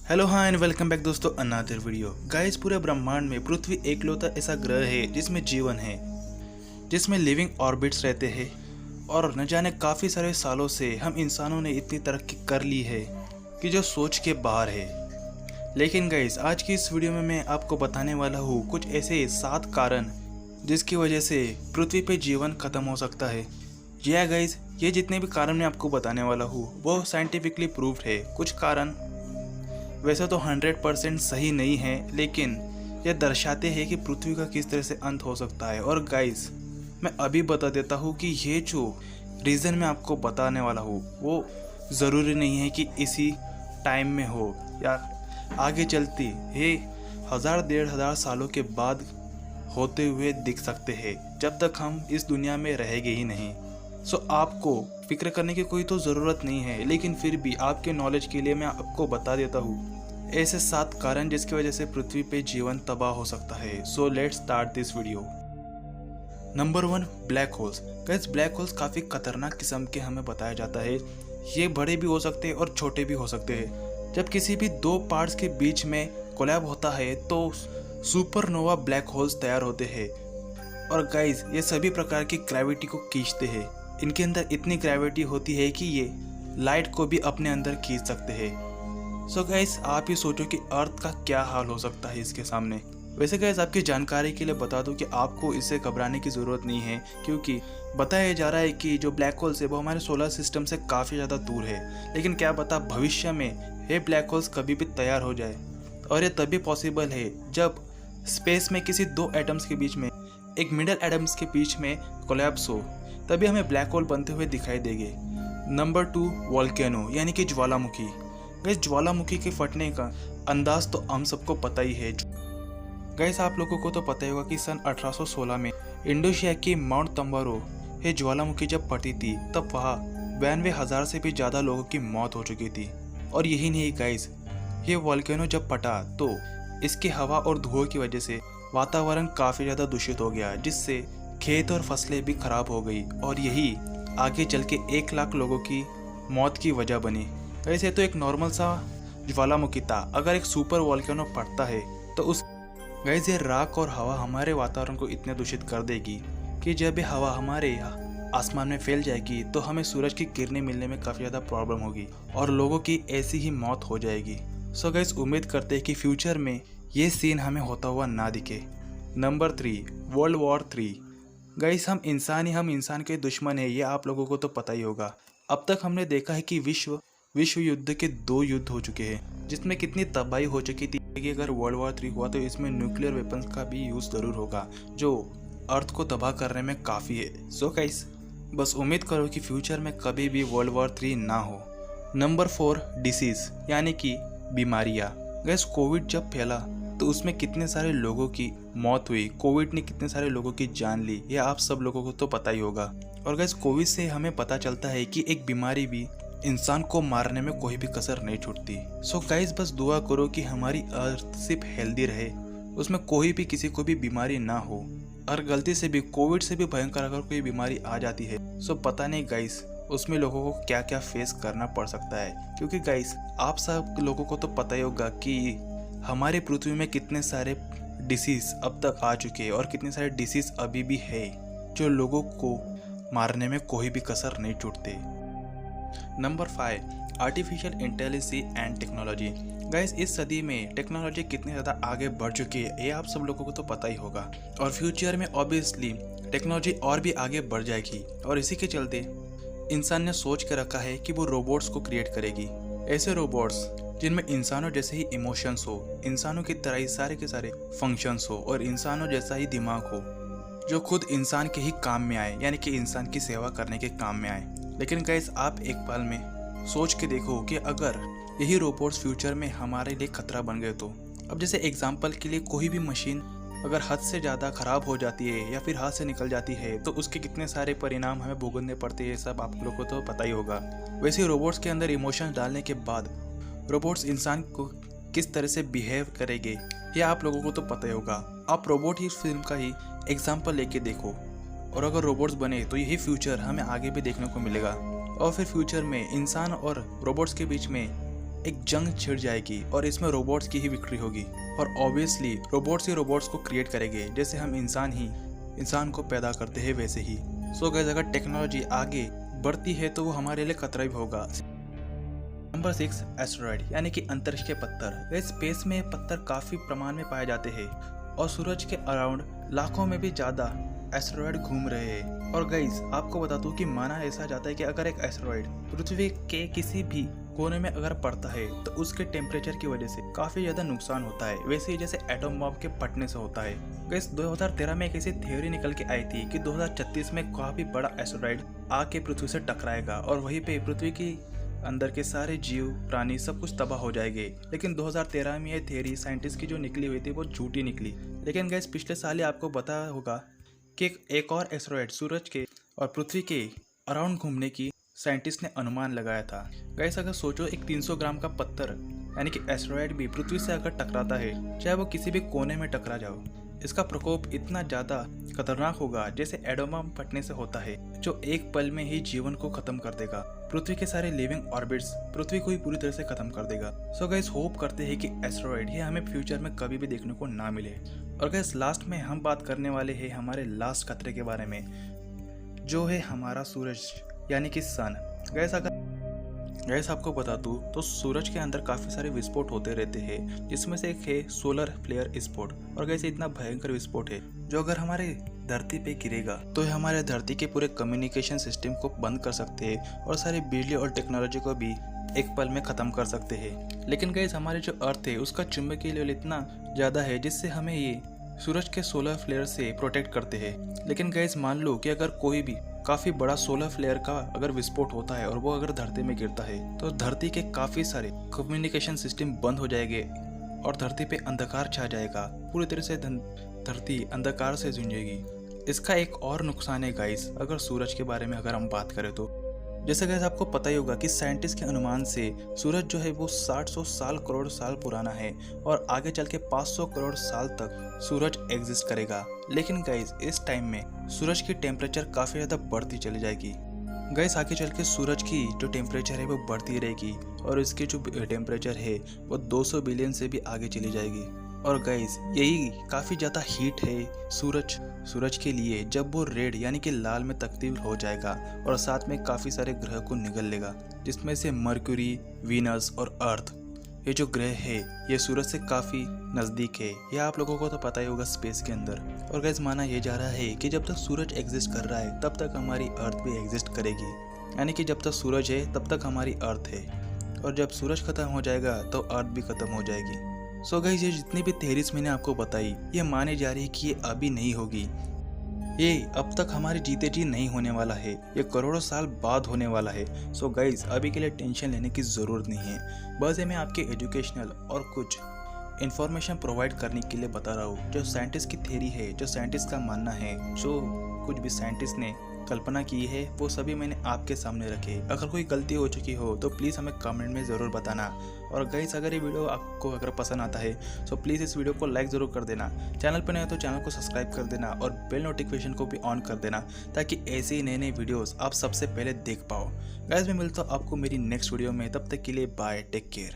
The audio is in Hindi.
हेलो हाँ एंड वेलकम बैक दोस्तों अनदर वीडियो। गाइस पूरे ब्रह्मांड में पृथ्वी एकलौता ऐसा ग्रह है जिसमें जीवन है, जिसमें लिविंग ऑर्बिट्स रहते हैं और न जाने काफ़ी सारे सालों से हम इंसानों ने इतनी तरक्की कर ली है कि जो सोच के बाहर है। लेकिन गाइस आज की इस वीडियो में मैं आपको बताने वाला हूँ कुछ ऐसे 7 कारण जिसकी वजह से पृथ्वी पे जीवन खत्म हो सकता है। या गाइस ये जितने भी कारण मैं आपको बताने वाला हूँ वो साइंटिफिकली प्रूव्ड है। कुछ कारण वैसे तो 100% सही नहीं है, लेकिन यह दर्शाते हैं कि पृथ्वी का किस तरह से अंत हो सकता है। और गाइस मैं अभी बता देता हूँ कि ये जो रीज़न मैं आपको बताने वाला हूँ वो ज़रूरी नहीं है कि इसी टाइम में हो या आगे चलती ये 1000-1500 सालों के बाद होते हुए दिख सकते हैं, जब तक हम इस दुनिया में रहेंगे ही नहीं। सो आपको फिक्र करने की कोई तो ज़रूरत नहीं है, लेकिन फिर भी आपके नॉलेज के लिए मैं आपको बता देता हूँ ऐसे 7 कारण जिसकी वजह से पृथ्वी पे जीवन तबाह हो सकता है। So let's start this video. Number 1, black holes. Guys black holes काफ़ी खतरनाक किस्म के हमें बताया जाता है। ये बड़े भी हो सकते हैं और छोटे भी हो सकते हैं। जब किसी भी 2 पार्ट्स के बीच में कोलैब होता है तो सुपरनोवा ब्लैक होल्स तैयार होते हैं। और गाइस ये सभी प्रकार की ग्रेविटी को खींचते हैं। इनके अंदर इतनी ग्रेविटी होती है कि ये लाइट को भी अपने अंदर खींच सकते हैं। सो गाइस आप ही सोचो कि अर्थ का क्या हाल हो सकता है इसके सामने। वैसे गाइस आपकी जानकारी के लिए बता दूं कि आपको इससे घबराने की ज़रूरत नहीं है, क्योंकि बताया जा रहा है कि जो ब्लैक होल्स है वो हमारे सोलर सिस्टम से काफ़ी ज़्यादा दूर है। लेकिन क्या पता भविष्य में ये ब्लैक होल्स कभी भी तैयार हो जाए, और ये तभी पॉसिबल है जब स्पेस में किसी 2 एटम्स के बीच में एक मिडल एटम्स के बीच में कोलैप्स हो, तभी हमें ब्लैक होल बनते हुए दिखाई देंगे। नंबर 2, वोल्केनो यानी कि ज्वालामुखी। गैस ज्वालामुखी के फटने का अंदाज तो हम सबको पता ही है। गैस आप लोगों को तो पता ही होगा कि सन 1816 में इंडोनेशिया की माउंट तंबारो ये ज्वालामुखी जब फटी थी तब वहाँ 92,000 से भी ज़्यादा लोगों की मौत हो चुकी थी। और यही नहीं गाइस, ये वोल्केनो जब फटा तो इसकी हवा और धुएं की वजह से वातावरण काफ़ी ज़्यादा दूषित हो गया, जिससे खेत और फसलें भी खराब हो गई, और यही आगे चल के 1 लाख लोगों की मौत की वजह बनी। वैसे तो एक नॉर्मल सा ज्वालामुखी था, अगर एक सुपर वोल्केनो फटता है तो उस गैस ये राख और हवा हमारे वातावरण को इतने दूषित कर देगी कि जब ये हवा हमारे आसमान में फैल जाएगी तो हमें सूरज की किरणें मिलने में काफ़ी ज़्यादा प्रॉब्लम होगी और लोगों की ऐसी ही मौत हो जाएगी। सो गैस उम्मीद करते हैं कि फ्यूचर में ये सीन हमें होता हुआ ना दिखे। Number 3, world war 3। गाइस हम इंसान के दुश्मन है, ये आप लोगों को तो पता ही होगा। अब तक हमने देखा है कि विश्व युद्ध के 2 युद्ध हो चुके हैं, जिसमें कितनी तबाही हो चुकी थी कि अगर वर्ल्ड वॉर 3 हुआ तो इसमें न्यूक्लियर वेपन्स का भी यूज़ ज़रूर होगा, जो अर्थ को तबाह करने में काफ़ी है। सो गाइस बस उम्मीद करो कि फ्यूचर में कभी भी वर्ल्ड वॉर 3 ना हो। नंबर 4, डिसीज़ यानी कि बीमारियाँ। गैस कोविड जब फैला तो उसमें कितने सारे लोगों की मौत हुई, कोविड ने कितने सारे लोगों की जान ली, यह आप सब लोगों को तो पता ही होगा। और गैस कोविड से हमें पता चलता है कि एक बीमारी भी इंसान को मारने में कोई भी कसर नहीं छूटती। सो गाइस बस दुआ करो कि हमारी अर्थ सिर्फ हेल्दी रहे, उसमें कोई भी किसी को भी बीमारी ना हो। और गलती से भी कोविड से भी भयंकर अगर कोई बीमारी आ जाती है सो पता नहीं गाइस उसमें लोगों को क्या क्या फेस करना पड़ सकता है। क्योंकि गाइस आप सब लोगों को तो पता ही होगा कि हमारे पृथ्वी में कितने सारे डिसीज़ अब तक आ चुके हैं और कितने सारे डिसीज़ अभी भी है जो लोगों को मारने में कोई भी कसर नहीं छूटते। Number 5, artificial intelligence and technology. Guys इस सदी में टेक्नोलॉजी कितनी ज़्यादा आगे बढ़ चुकी है ये आप सब लोगों को तो पता ही होगा, और फ्यूचर में ऑब्वियसली टेक्नोलॉजी और भी आगे बढ़ जाएगी। और इसी के चलते इंसान ने सोच के रखा है कि वो रोबोट्स को क्रिएट करेगी, ऐसे रोबोट्स जिनमें इंसानों जैसे ही इमोशंस हो, इंसानों की तरह ही सारे के सारे फंक्शंस हो और इंसानों जैसा ही दिमाग हो, जो खुद इंसान के ही काम में आए, यानी कि इंसान की सेवा करने के काम में आए। लेकिन गाइस आप एक पल में सोच के देखो कि अगर यही रोबोट्स फ्यूचर में हमारे लिए खतरा बन गए तो। अब जैसे एग्जांपल के लिए कोई भी मशीन अगर हद से ज़्यादा ख़राब हो जाती है या फिर हाथ से निकल जाती है तो उसके कितने सारे परिणाम हमें भुगतने पड़ते हैं, सब आप लोगों को तो पता ही होगा। वैसे रोबोट्स के अंदर इमोशंस डालने के बाद रोबोट्स इंसान को किस तरह से बिहेव करेंगे ये आप लोगों को तो पता ही होगा। आप रोबोट ही फिल्म का ही एग्जाम्पल लेके देखो, और अगर रोबोट्स बने तो यही फ्यूचर हमें आगे भी देखने को मिलेगा। और फिर फ्यूचर में इंसान और रोबोट्स के बीच में एक जंग छिड़ जाएगी और इसमें रोबोट्स की ही विक्ट्री होगी। और ऑब्वियसली रोबोट्स ही रोबोट्स को क्रिएट करेंगे, जैसे हम इंसान ही इंसान को पैदा करते हैं वैसे ही। सो गाइस, अगर टेक्नोलॉजी आगे बढ़ती है तो वो हमारे लिए खतरा भी होगा। नंबर 6, एस्टेरॉयड यानी कि अंतरिक्ष के पत्थर। वे स्पेस में पत्थर काफी प्रमाण में पाए जाते हैं और सूरज के अराउंड लाखों में भी ज्यादा एस्टेरॉयड घूम रहे हैं। और गाइस, आपको बता दूं कि माना ऐसा जाता है कि अगर एक एस्टेरॉयड पृथ्वी के किसी भी कोने में अगर पड़ता है तो उसके टेम्परेचर की वजह से काफी ज्यादा नुकसान होता है, वैसे ही जैसे एटम बॉम्ब के फटने से होता है। गाइस, 2013 में एक ऐसी थ्योरी निकल के आई थी कि 2036 में काफी बड़ा एस्टेरॉयड आके पृथ्वी से टकराएगा और वहीं पे पृथ्वी की अंदर के सारे जीव प्राणी सब कुछ तबाह हो जाएंगे। लेकिन 2013 में ये थ्योरी साइंटिस्ट की जो निकली हुई थी वो झूठी निकली। लेकिन गाइस, पिछले साल ही आपको पता होगा कि एक और एस्टेरॉयड सूरज के और पृथ्वी के अराउंड घूमने की साइंटिस्ट ने अनुमान लगाया था। गाइस, अगर सोचो एक 300 ग्राम का पत्थर यानी कि एस्टेरॉयड भी पृथ्वी से अगर टकराता है, चाहे वो किसी भी कोने में टकरा जाओ, इसका प्रकोप इतना ज्यादा खतरनाक होगा जैसे एटम बम फटने से होता है, जो एक पल में ही जीवन को खत्म कर देगा। पृथ्वी के सारे लिविंग ऑर्बिट्स पृथ्वी को ही पूरी तरह से खत्म कर देगा। सो गाइस, होप करते हैं कि एस्टेरॉयड ही हमें फ्यूचर में कभी भी देखने को ना मिले। और गाइस, लास्ट में हम बात करने वाले हैं हमारे लास्ट खतरे के बारे में, जो है हमारा सूरज यानी कि सन। गैस आपको बता दूं तो सूरज के अंदर काफी सारे विस्फोट होते रहते हैं, जिसमें से एक है सोलर फ्लेयर विस्फोट। और गैस, इतना भयंकर विस्फोट है जो अगर हमारे धरती पे गिरेगा तो ये हमारे धरती के पूरे कम्युनिकेशन सिस्टम को बंद कर सकते हैं और सारी बिजली और टेक्नोलॉजी को भी एक पल में खत्म कर सकते हैं। लेकिन गैस, हमारे जो अर्थ है उसका चुंबकीय लेवल इतना ज्यादा है जिससे हमें ये सूरज के सोलर फ्लेयर से प्रोटेक्ट करते हैं। लेकिन गैस, मान लो कि अगर कोई भी काफी बड़ा सोलर फ्लेयर का अगर विस्फोट होता है और वो अगर धरती में गिरता है तो धरती के काफी सारे कम्युनिकेशन सिस्टम बंद हो जाएंगे और धरती पे अंधकार छा जाएगा। पूरी तरह से धरती अंधकार से जूझेगी। इसका एक और नुकसान है गाइस, अगर सूरज के बारे में अगर हम बात करें तो जैसे गाइस आपको पता ही होगा कि साइंटिस्ट के अनुमान से सूरज जो है वो 700 साल करोड़ साल पुराना है और आगे चल के 500 करोड़ साल तक सूरज एग्जिस्ट करेगा। लेकिन गाइस, इस टाइम में सूरज की टेम्परेचर काफी ज्यादा बढ़ती चली जाएगी। गाइस, आगे चल के सूरज की जो टेम्परेचर है वो बढ़ती रहेगी और इसकी जो टेम्परेचर है वो 200 बिलियन से भी आगे चली जाएगी। और गाइस, यही काफी ज्यादा हीट है सूरज के लिए जब वो रेड यानी कि लाल में तब्दील हो जाएगा और साथ में काफी सारे ग्रह को निगल लेगा, जिसमें से मर्क्यूरी, वीनस और अर्थ, ये जो ग्रह है ये सूरज से काफी नजदीक है। यह आप लोगों को तो पता ही होगा स्पेस के अंदर। और गाइस, माना यह जा रहा है कि जब तक सूरज एग्जिस्ट कर रहा है तब तक हमारी अर्थ भी एग्जिस्ट करेगी, यानी कि जब तक सूरज है तब तक हमारी अर्थ है, और जब सूरज खत्म हो जाएगा तो अर्थ भी खत्म हो जाएगी। सो गाइस, ये जितनी भी थ्योरीज मैंने आपको बताई ये माने जा रही है कि ये अभी नहीं होगी, ये अब तक हमारे जीते जी नहीं होने वाला है, ये करोड़ों साल बाद होने वाला है। सो गाइस, अभी के लिए टेंशन लेने की ज़रूरत नहीं है। बस ये मैं आपके एजुकेशनल और कुछ इन्फॉर्मेशन प्रोवाइड करने के लिए बता रहा हूँ। जो साइंटिस्ट की थ्योरी है, जो साइंटिस्ट का मानना है, जो कुछ भी साइंटिस्ट ने कल्पना की है वो सभी मैंने आपके सामने रखे। अगर कोई गलती हो चुकी हो तो प्लीज़ हमें कमेंट में ज़रूर बताना। और गाइस, अगर ये वीडियो आपको अगर पसंद आता है तो प्लीज़ इस वीडियो को लाइक ज़रूर कर देना। चैनल पर नए हो तो चैनल को सब्सक्राइब कर देना और बेल नोटिफिकेशन को भी ऑन कर देना, ताकि ऐसे ही नए नए वीडियोस आप सबसे पहले देख पाओ। गाइस, मैं मिलता हूँ आपको मेरी नेक्स्ट वीडियो में, तब तक के लिए बाय, टेक केयर।